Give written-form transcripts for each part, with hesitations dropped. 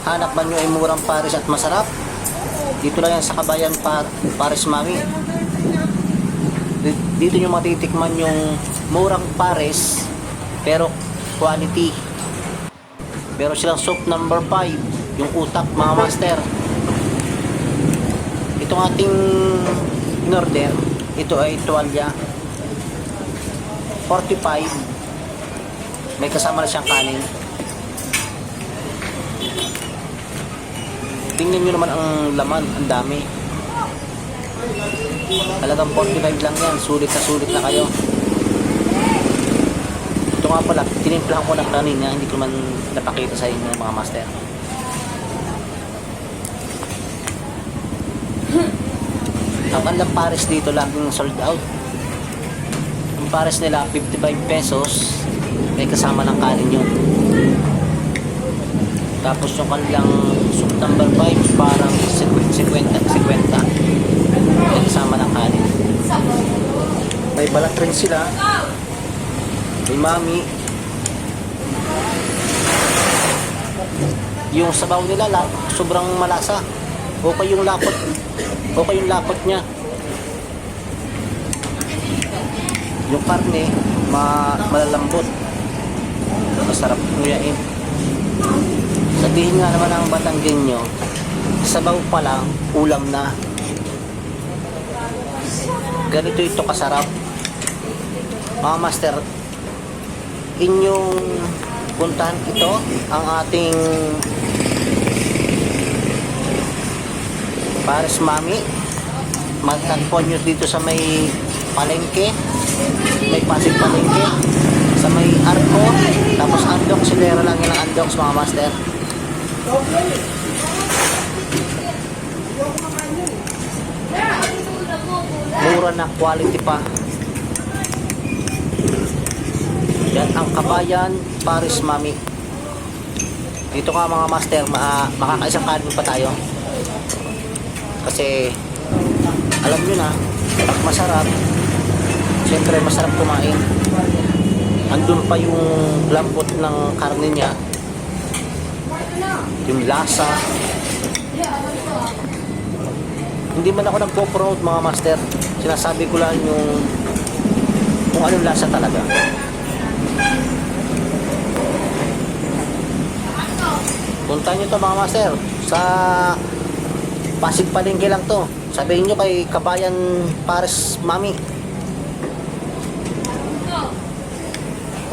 hanap man nyo ay murang pares at masarap, dito lang yan sa Kabayan Pares Mami. Dito nyo matitikman yung murang pares pero quality. Meron silang soup number 5, yung utak mga master. Itong ating in-order, ito ay tuwalya 45, may kasama na siyang kanin. Tingnan nyo naman ang laman, ang dami. Talagang 45 lang yan, sulit na kayo. Ito nga pala, tinimplahan ko ng kanin nga, hindi ko man napakita sa inyo mga master. Ang alam pares dito laging sold out. Yung pares nila 55 pesos, may kasama ng kanin yun. Tapos yung kanilang soup number 5 parang 50 may kasama ng kanin. May balat rin sila, may mami. Yung sabaw nila sobrang malasa. Okay yung lapot niya. Yung karne malalambot, masarap nguyain. Sabihin nga naman ang Batanggenyo, sabaw pa lang ulam na. Ganito ito kasarap mga master. Inyong puntahan ito, ang ating Pares Mami. Magtagpuan nyo dito sa may palengke, may Pasig Palengke, sa may Arco, tapos Andox, silera lang yun ang Andox mga master. Mura na, quality pa. Yan ang Kabayan Pares Mami. Dito nga mga master, makakaisang kanin pa tayo. Kasi alam nyo na, pag masarap, siyempre masarap kumain. Andun pa yung lambot ng karne niya, yung lasa. Hindi man ako nagpo-promote mga master, sinasabi ko lang yung kung anong lasa talaga. Puntahan nyo to mga master sa Pasig Palengke lang to. Sabihin nyo kay Kabayan Pares Mami.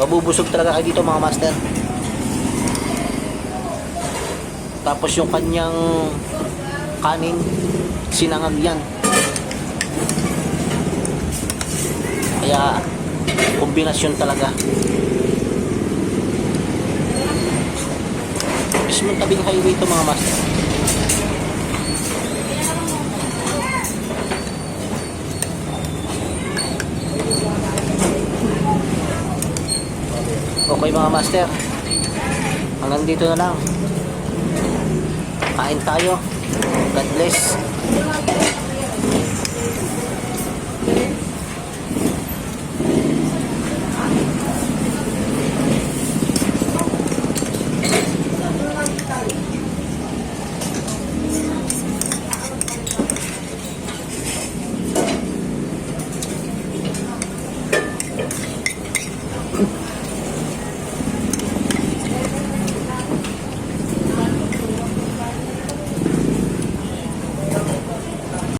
Mabubusog talaga kayo dito mga master. Tapos yung kanyang kanin, sinangag yan. Kaya kombinasyon talaga. Mismo tabing highway ito mga master. Okay mga master, hanggang dito na lang. Kain tayo. God bless.